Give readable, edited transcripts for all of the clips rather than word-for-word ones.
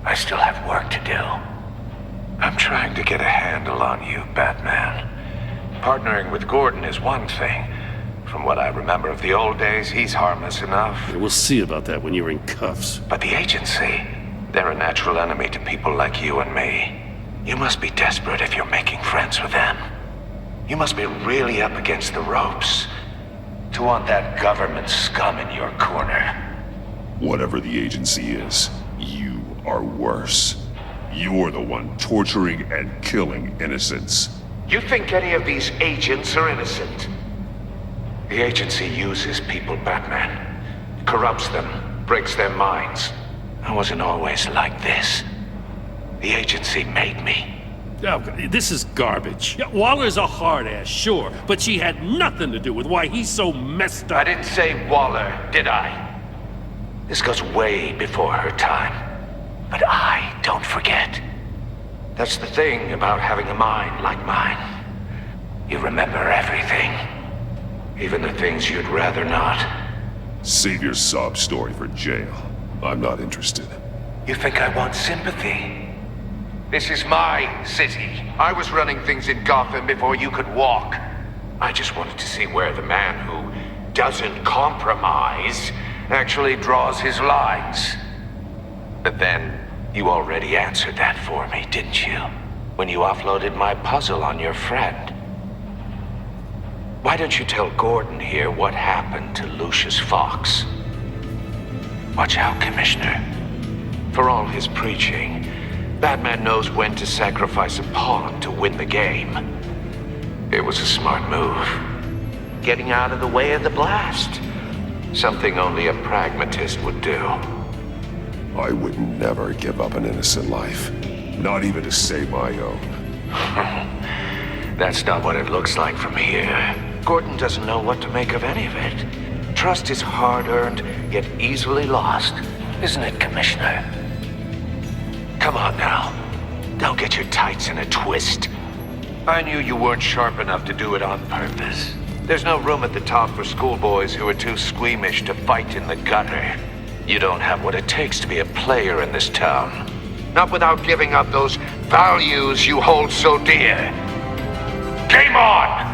I still have work to do. I'm trying to get a handle on you, Batman. Partnering with Gordon is one thing. From what I remember of the old days, he's harmless enough. Yeah, we'll see about that when you're in cuffs. But the agency, they're a natural enemy to people like you and me. You must be desperate if you're making friends with them. You must be really up against the ropes to want that government scum in your corner. Whatever the agency is, you are worse. You're the one torturing and killing innocents. You think any of these agents are innocent? The agency uses people, Batman. Corrupts them, breaks their minds. I wasn't always like this. The agency made me. Oh, this is garbage. Yeah, Waller's a hard ass, sure, but she had nothing to do with why he's so messed up. I didn't say Waller, did I? This goes way before her time. But I don't forget. That's the thing about having a mind like mine. You remember everything. Even the things you'd rather not. Save your sob story for jail. I'm not interested. You think I want sympathy? This is my city. I was running things in Gotham before you could walk. I just wanted to see where the man who doesn't compromise actually draws his lines. But then, you already answered that for me, didn't you? When you offloaded my puzzle on your friend. Why don't you tell Gordon here what happened to Lucius Fox? Watch out, Commissioner. For all his preaching, Batman knows when to sacrifice a pawn to win the game. It was a smart move. Getting out of the way of the blast. Something only a pragmatist would do. I would never give up an innocent life. Not even to save my own. That's not what it looks like from here. Gordon doesn't know what to make of any of it. Trust is hard-earned, yet easily lost. Isn't it, Commissioner? Come on now. Don't get your tights in a twist. I knew you weren't sharp enough to do it on purpose. There's no room at the top for schoolboys who are too squeamish to fight in the gutter. You don't have what it takes to be a player in this town. Not without giving up those values you hold so dear. Game on!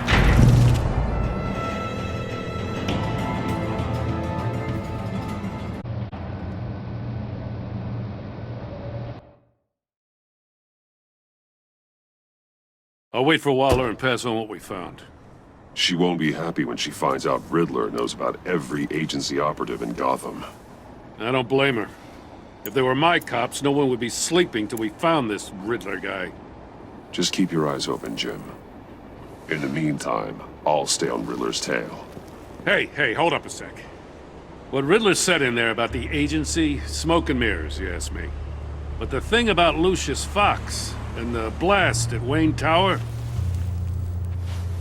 I'll wait for Waller and pass on what we found. She won't be happy when she finds out Riddler knows about every agency operative in Gotham. I don't blame her. If they were my cops, no one would be sleeping till we found this Riddler guy. Just keep your eyes open, Jim. In the meantime, I'll stay on Riddler's tail. Hey, hold up a sec. What Riddler said in there about the agency, smoke and mirrors, you ask me. But the thing about Lucius Fox and the blast at Wayne Tower,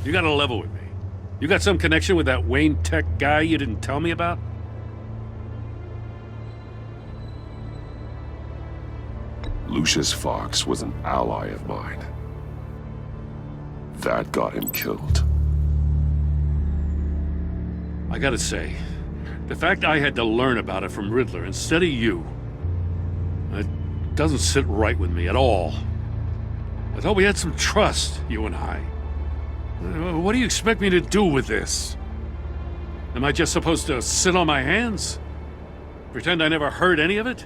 you gotta level with me. You got some connection with that Wayne Tech guy you didn't tell me about? Lucius Fox was an ally of mine. That got him killed. I gotta say, the fact I had to learn about it from Riddler instead of you, it doesn't sit right with me at all. I thought we had some trust, you and I. What do you expect me to do with this? Am I just supposed to sit on my hands? Pretend I never heard any of it?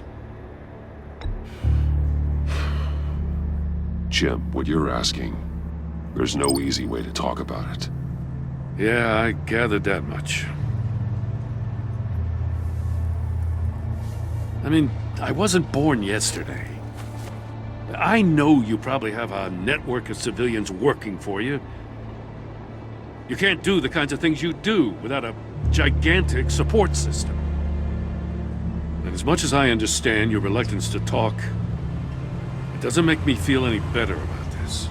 Jim, what you're asking, there's no easy way to talk about it. Yeah, I gathered that much. I mean, I wasn't born yesterday. I know you probably have a network of civilians working for you. You can't do the kinds of things you do without a gigantic support system. And as much as I understand your reluctance to talk, it doesn't make me feel any better about this.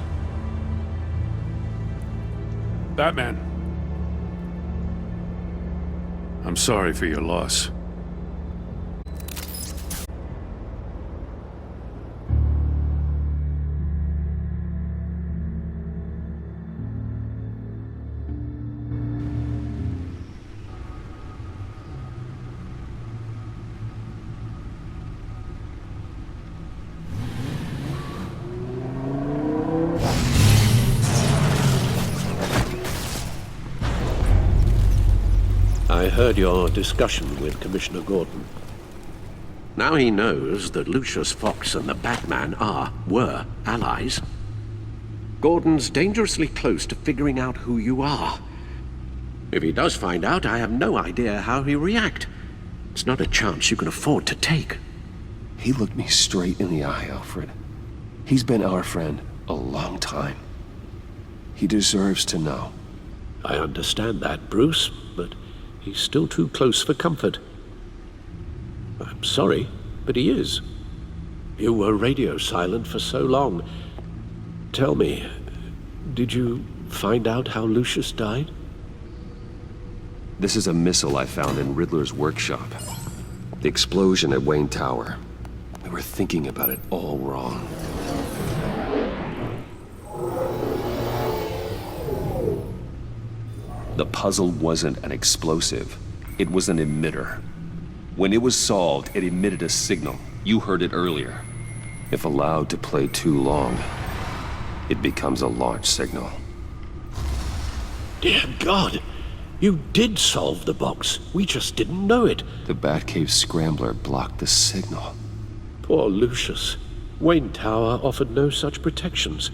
Batman, I'm sorry for your loss. I heard your discussion with Commissioner Gordon. Now he knows that Lucius Fox and the Batman were allies. Gordon's dangerously close to figuring out who you are. If he does find out, I have no idea how he'll react. It's not a chance you can afford to take. He looked me straight in the eye, Alfred. He's been our friend a long time. He deserves to know. I understand that, Bruce, but he's still too close for comfort. I'm sorry, but he is. You were radio silent for so long. Tell me, did you find out how Lucius died? This is a missile I found in Riddler's workshop. The explosion at Wayne Tower. We were thinking about it all wrong. The puzzle wasn't an explosive. It was an emitter. When it was solved, it emitted a signal. You heard it earlier. If allowed to play too long, it becomes a launch signal. Dear God! You did solve the box. We just didn't know it. The Batcave scrambler blocked the signal. Poor Lucius. Wayne Tower offered no such protections.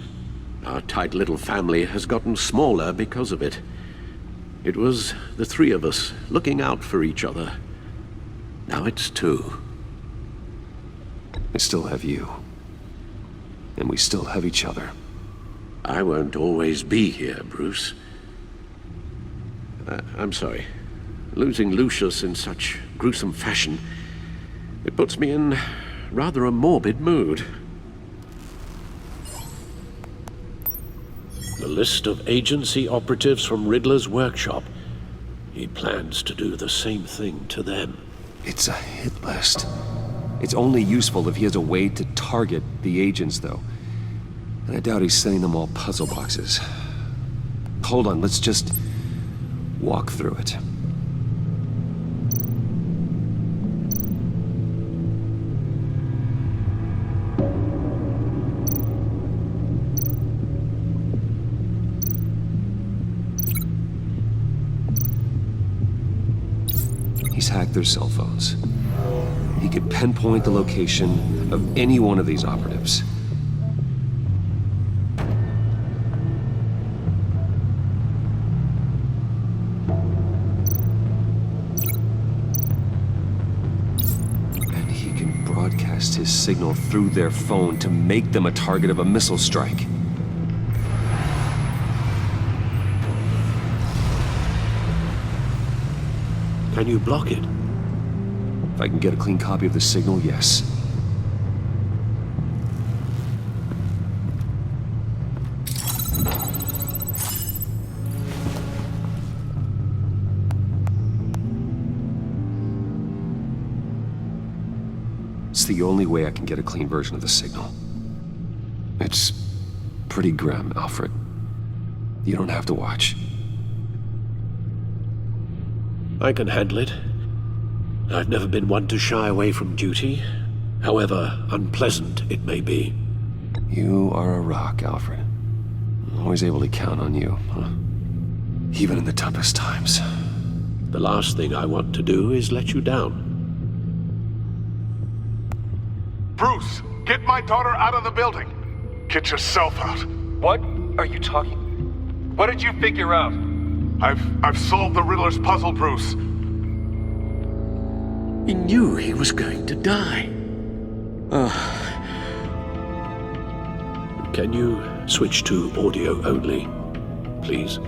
Our tight little family has gotten smaller because of it. It was the three of us looking out for each other. Now it's two. I still have you. And we still have each other. I won't always be here, Bruce. I'm sorry. Losing Lucius in such gruesome fashion, it puts me in rather a morbid mood. The list of agency operatives from Riddler's workshop. He plans to do the same thing to them. It's a hit list. It's only useful if he has a way to target the agents, though. And I doubt he's sending them all puzzle boxes. Hold on, let's just walk through it. He's hacked their cell phones. He could pinpoint the location of any one of these operatives. And he can broadcast his signal through their phone to make them a target of a missile strike. Can you block it? If I can get a clean copy of the signal, yes. It's the only way I can get a clean version of the signal. It's pretty grim, Alfred. You don't have to watch. I can handle it. I've never been one to shy away from duty, however unpleasant it may be. You are a rock, Alfred. I'm always able to count on you, huh? Even in the toughest times. The last thing I want to do is let you down. Bruce, get my daughter out of the building. Get yourself out. What are you talking? What did you figure out? I've solved the Riddler's puzzle, Bruce. He knew he was going to die. Can you switch to audio only, please?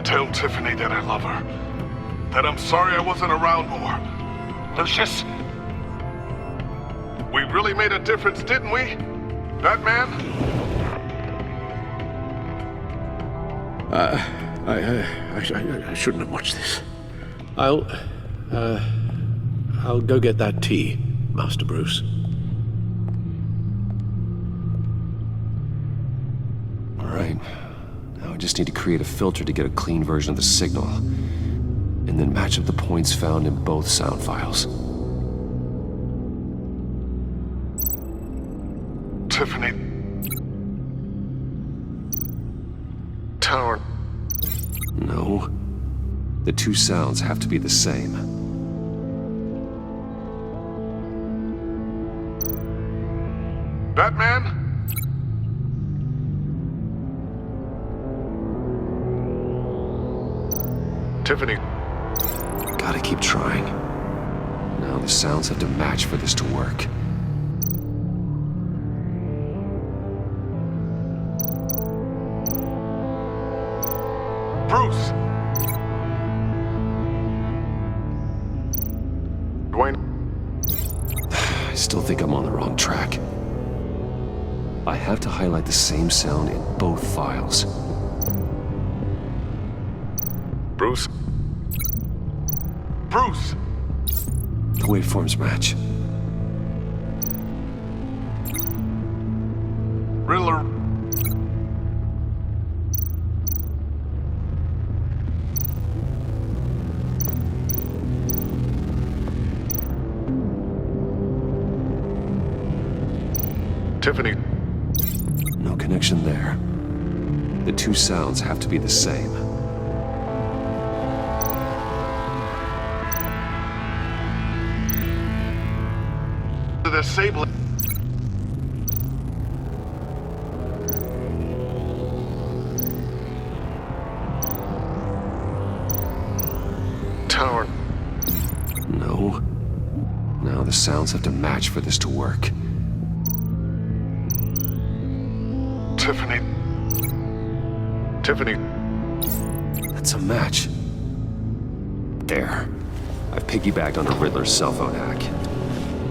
Tell Tiffany that I love her. That I'm sorry I wasn't around more. Lucius? We really made a difference, didn't we? Batman? I shouldn't have watched this. I'll go get that tea, Master Bruce. All right. Now I just need to create a filter to get a clean version of the signal. And then match up the points found in both sound files. Tiffany. The two sounds have to be the same. Batman? Tiffany. Gotta keep trying. Now the sounds have to match for this to work. Bruce! Dwayne. I still think I'm on the wrong track. I have to highlight the same sound in both files. Bruce? Bruce! The waveforms match. Riddler. Tiffany. No connection there. The two sounds have to be the same. The Sable. Tower. No. Now the sounds have to match for this to work. Tiffany. Tiffany. That's a match. There. I've piggybacked on a Riddler's cell phone hack.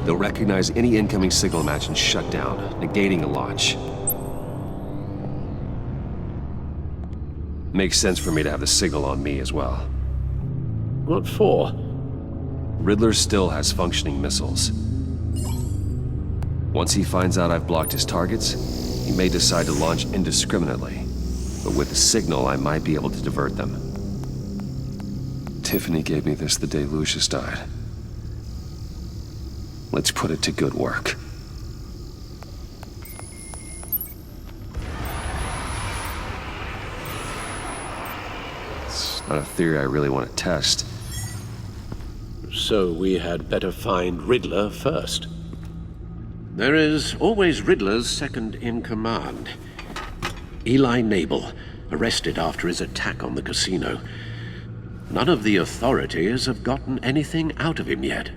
They'll recognize any incoming signal match and shut down, negating a launch. Makes sense for me to have the signal on me as well. What for? Riddler still has functioning missiles. Once he finds out I've blocked his targets, he may decide to launch indiscriminately. But with the signal, I might be able to divert them. Tiffany gave me this the day Lucius died. Let's put it to good work. It's not a theory I really want to test. So we had better find Riddler first. There is always Riddler's second in command. Eli Nabel, arrested after his attack on the casino. None of the authorities have gotten anything out of him yet.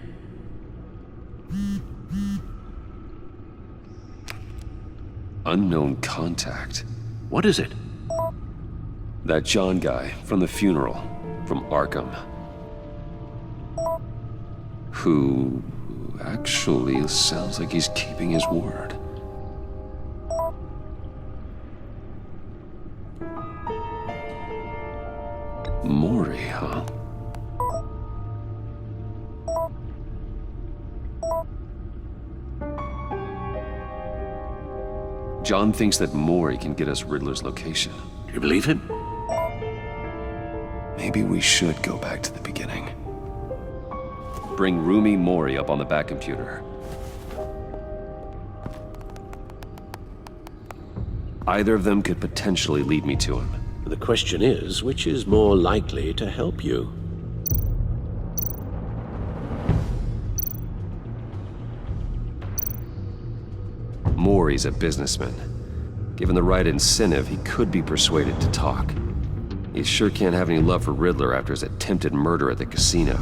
Unknown contact. What is it? That John guy from the funeral, from Arkham. Who actually sounds like he's keeping his word. Mori, huh? John thinks that Mori can get us Riddler's location. You believe him? Maybe we should go back to the beginning. Bring Rumi Mori up on the back computer. Either of them could potentially lead me to him. The question is, which is more likely to help you? Mori's a businessman. Given the right incentive, he could be persuaded to talk. He sure can't have any love for Riddler after his attempted murder at the casino.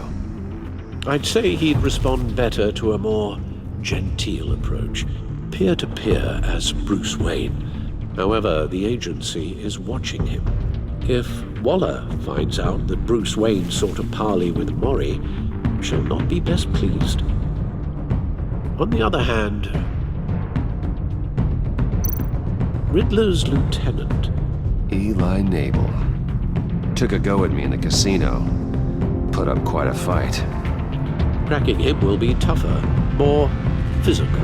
I'd say he'd respond better to a more genteel approach, peer-to-peer as Bruce Wayne. However, the agency is watching him. If Waller finds out that Bruce Wayne sought a parley with Mori, she'll not be best pleased. On the other hand, Riddler's lieutenant, Eli Nabel, took a go at me in the casino. Put up quite a fight. cracking him will be tougher, more physical.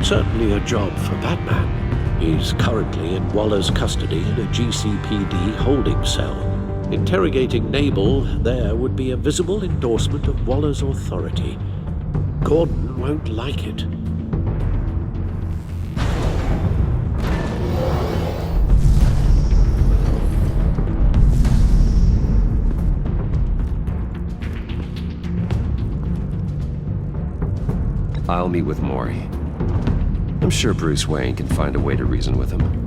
Certainly a job for Batman. He's currently in Waller's custody in a GCPD holding cell. Interrogating Nabel there would be a visible endorsement of Waller's authority. Gordon won't like it. I'll meet with Maury. I'm sure Bruce Wayne can find a way to reason with him.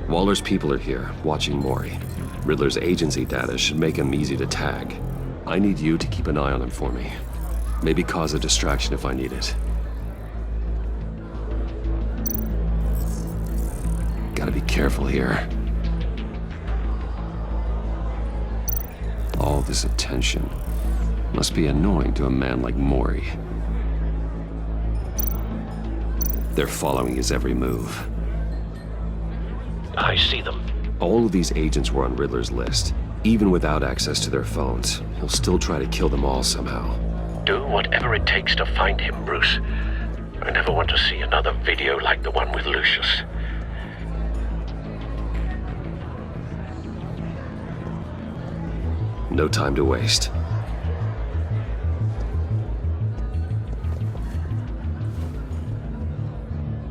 Waller's people are here, watching Maury. Riddler's agency data should make him easy to tag. I need you to keep an eye on him for me. Maybe cause a distraction if I need it. Gotta be careful here. All this attention must be annoying to a man like Maury. They're following his every move. I see them. All of these agents were on Riddler's list. Even without access to their phones, he'll still try to kill them all somehow. Do whatever it takes to find him, Bruce. I never want to see another video like the one with Lucius. No time to waste.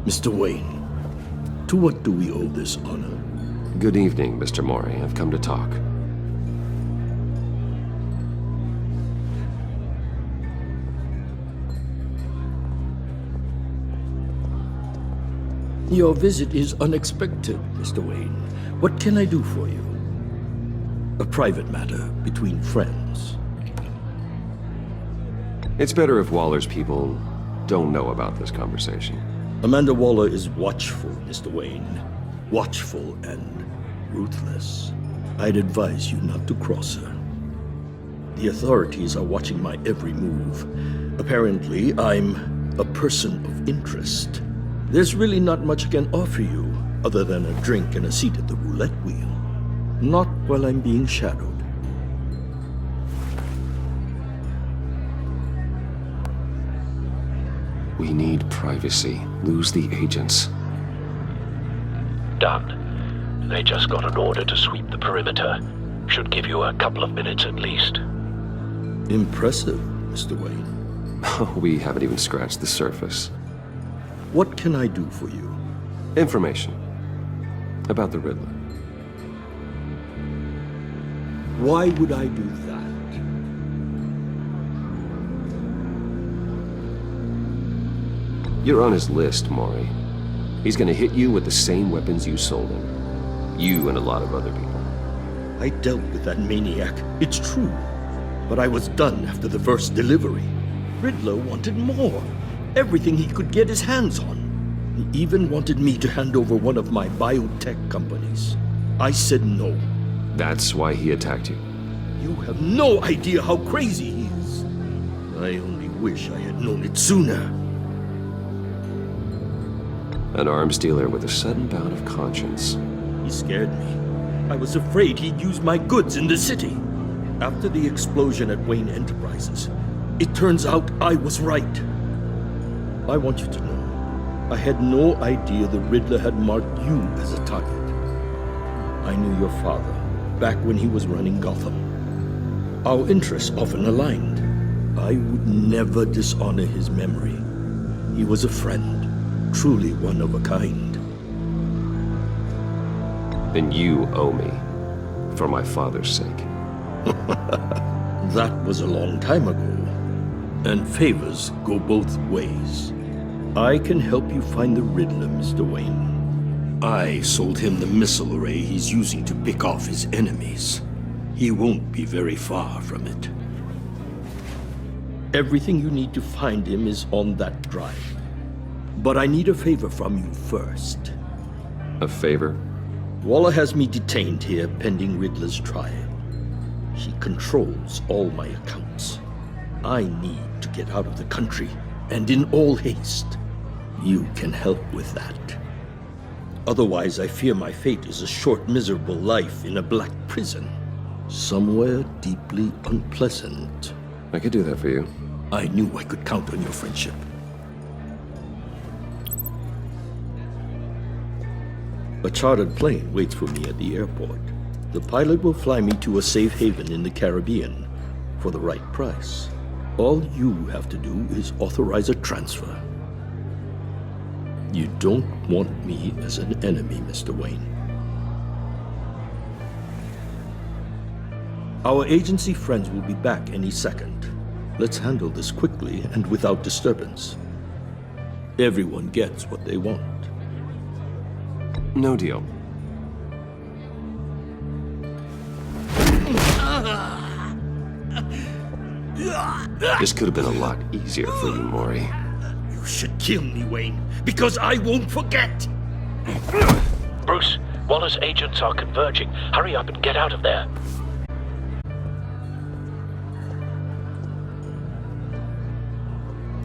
Mr. Wayne, to what do we owe this honor? Good evening, Mr. Maury. I've come to talk. Your visit is unexpected, Mr. Wayne. What can I do for you? A private matter between friends. It's better if Waller's people don't know about this conversation. Amanda Waller is watchful, Mr. Wayne. Watchful and ruthless. I'd advise you not to cross her. The authorities are watching my every move. Apparently, I'm a person of interest. There's really not much I can offer you, other than a drink and a seat at the roulette wheel. Not while I'm being shadowed. We need privacy. Lose the agents. Done. They just got an order to sweep the perimeter. Should give you a couple of minutes at least. Impressive, Mr. Wayne. We haven't even scratched the surface. What can I do for you? Information about the Riddler. Why would I do that? You're on his list, Maury. He's gonna hit you with the same weapons you sold him. You and a lot of other people. I dealt with that maniac, it's true. But I was done after the first delivery. Riddler wanted more. Everything he could get his hands on. He even wanted me to hand over one of my biotech companies. I said no. That's why he attacked you. You have no idea how crazy he is. I only wish I had known it sooner. An arms dealer with a sudden bout of conscience. He scared me. I was afraid he'd use my goods in the city. After the explosion at Wayne Enterprises, it turns out I was right. I want you to know, I had no idea the Riddler had marked you as a target. I knew your father back when he was running Gotham. Our interests often aligned. I would never dishonor his memory. He was a friend, truly one of a kind. Then you owe me, for my father's sake. That was a long time ago, and favors go both ways. I can help you find the Riddler, Mr. Wayne. I sold him the missile array he's using to pick off his enemies. He won't be very far from it. Everything you need to find him is on that drive. But I need a favor from you first. A favor? Waller has me detained here pending Riddler's trial. She controls all my accounts. I need to get out of the country, and in all haste. You can help with that. Otherwise, I fear my fate is a short, miserable life in a black prison. Somewhere deeply unpleasant. I could do that for you. I knew I could count on your friendship. A chartered plane waits for me at the airport. The pilot will fly me to a safe haven in the Caribbean for the right price. All you have to do is authorize a transfer. You don't want me as an enemy, Mr. Wayne. Our agency friends will be back any second. Let's handle this quickly and without disturbance. Everyone gets what they want. No deal. This could have been a lot easier for you, Mori. You should kill me, Wayne, because I won't forget! Bruce, Waller's agents are converging. Hurry up and get out of there.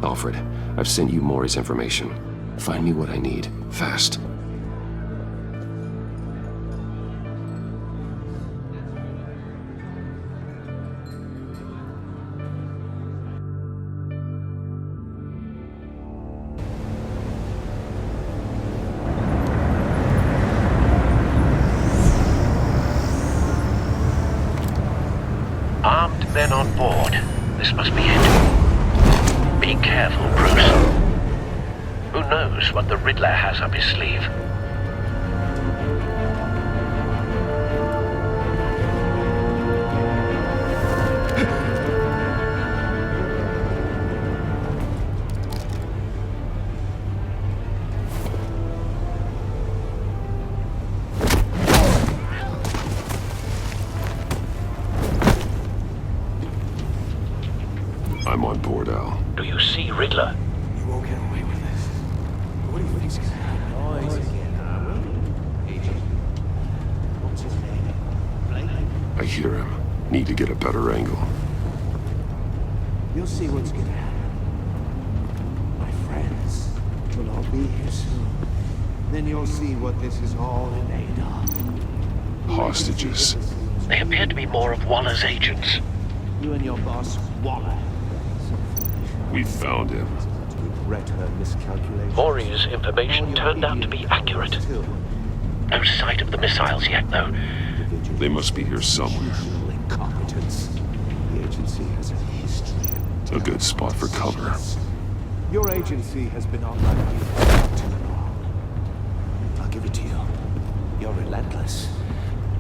Alfred, I've sent you Mori's information. Find me what I need, fast. Armed men on board. This must be it. Be careful, Bruce. Who knows what the Riddler has up his sleeve? I'm on board, Al. Do you see Riddler? You won't get away with this. What do you think's gonna happen? Noise again, Agent. What's his name? Blake? I hear him. Need to get a better angle. You'll see what's gonna happen. My friends will all be here soon. Then you'll see what this is all in aid of. Hostages. They appear to be more of Waller's agents. You and your boss, Waller. We found him. To regret her miscalculation. Mori's information turned out to be accurate. No sight of the missiles yet, though. They must be here somewhere. Incompetence. The agency has a history of A good spot for cover. Your agency has been on my feet for too long. I'll give it to you. You're relentless.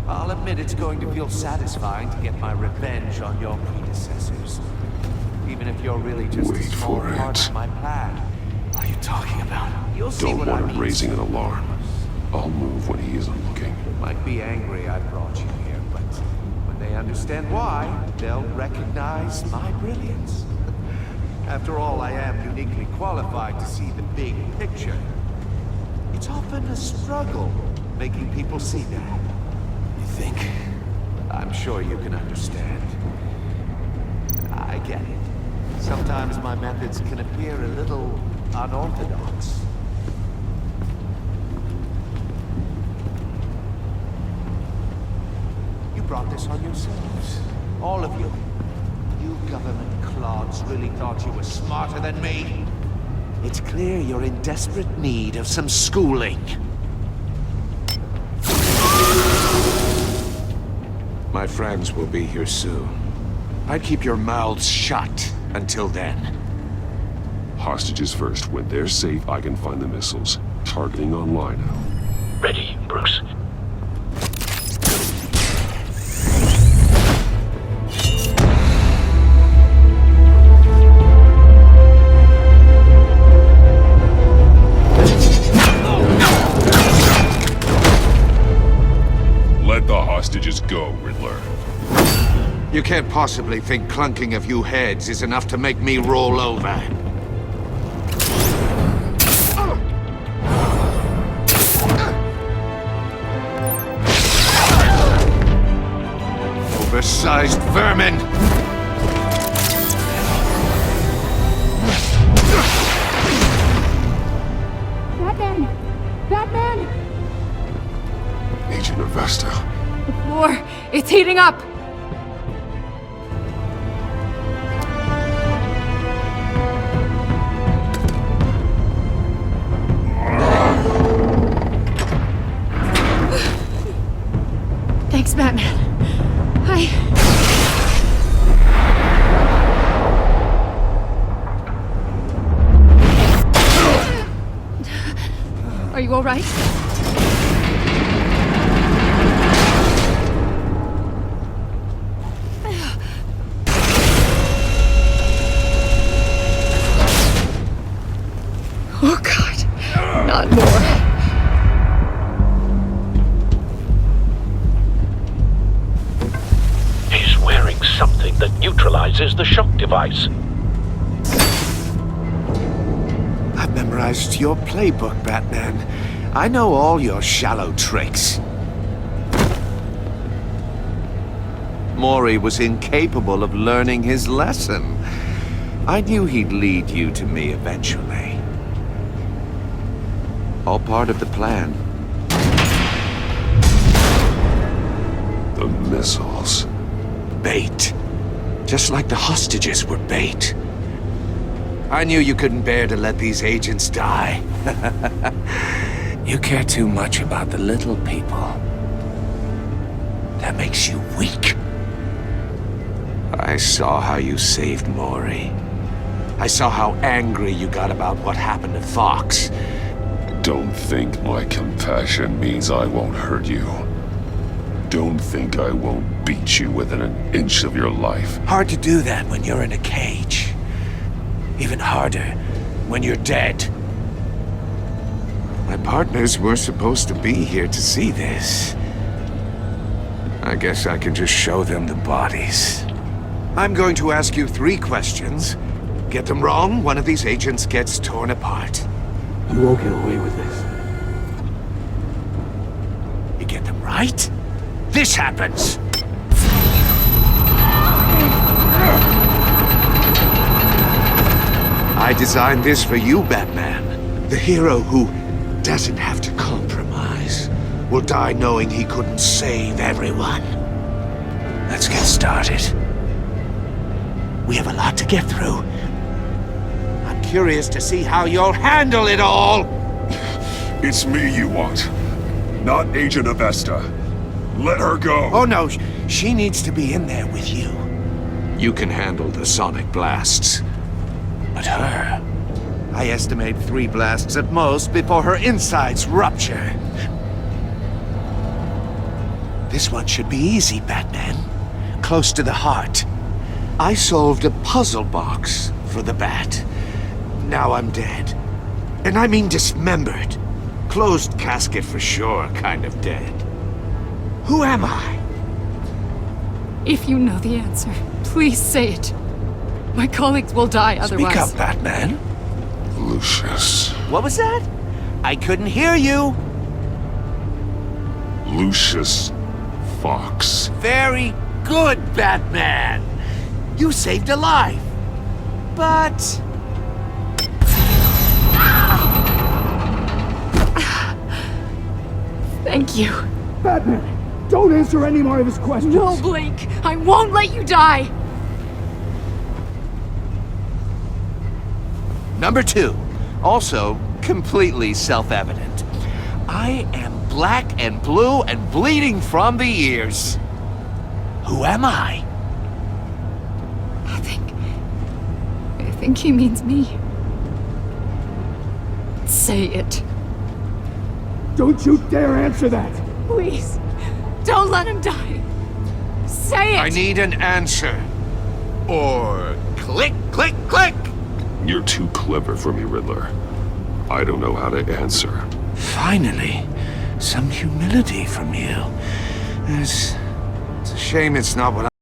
I'll admit it's going to feel satisfying to get my revenge on your predecessors. Even if you're really just Wait a small for part it. of my plan. What are you talking about? You'll see Don't what want I him mean. raising an alarm. I'll move when he isn't looking. Might be angry I brought you here, but when they understand why, they'll recognize my brilliance. After all, I am uniquely qualified to see the big picture. It's often a struggle making people see that. You think? I'm sure you can understand. I get it. Sometimes my methods can appear a little unorthodox. You brought this on yourselves. All of you. You government clods really thought you were smarter than me? It's clear you're in desperate need of some schooling. My friends will be here soon. I'd keep your mouths shut until then. Hostages first. When they're safe, I can find the missiles. Targeting online now. Ready, Bruce. Let the hostages go, Riddler. You can't possibly think clunking a few heads is enough to make me roll over. Oversized vermin! It's heating up! Thanks, Batman. Are you all right? Oh, God. Not more. He's wearing something that neutralizes the shock device. I've memorized your playbook, Batman. I know all your shallow tricks. Mori was incapable of learning his lesson. I knew he'd lead you to me eventually. All part of the plan. The missiles. Bait. Just like the hostages were bait. I knew you couldn't bear to let these agents die. You care too much about the little people. That makes you weak. I saw how you saved Mori. I saw how angry you got about what happened to Fox. Don't think my compassion means I won't hurt you. Don't think I won't beat you within an inch of your life. Hard to do that when you're in a cage. Even harder when you're dead. My partners were supposed to be here to see this. I guess I can just show them the bodies. I'm going to ask you 3 questions. Get them wrong, one of these agents gets torn apart. You won't get away with this. You get them right, this happens! I designed this for you, Batman. The hero who doesn't have to compromise will die knowing he couldn't save everyone. Let's get started. We have a lot to get through. I'm curious to see how you'll handle it all! It's me you want, not Agent Avesta. Let her go! Oh no, she needs to be in there with you. You can handle the sonic blasts. But her... I estimate 3 blasts at most before her insides rupture. This one should be easy, Batman. Close to the heart. I solved a puzzle box for the Bat. Now I'm dead. And I mean dismembered. Closed casket for sure, kind of dead. Who am I? If you know the answer, please say it. My colleagues will die otherwise. Speak up, Batman. Lucius. What was that? I couldn't hear you. Lucius Fox. Very good, Batman. You saved a life. But... Thank you. Batman, don't answer any more of his questions. No, Blake. I won't let you die. Number 2, also completely self-evident. I am black and blue and bleeding from the ears. Who am I? I think he means me. Say it. Don't you dare answer that! Please. Don't let him die. Say it! I need an answer. Or click, click, click! You're too clever for me, Riddler. I don't know how to answer. Finally, some humility from you. It's a shame it's not what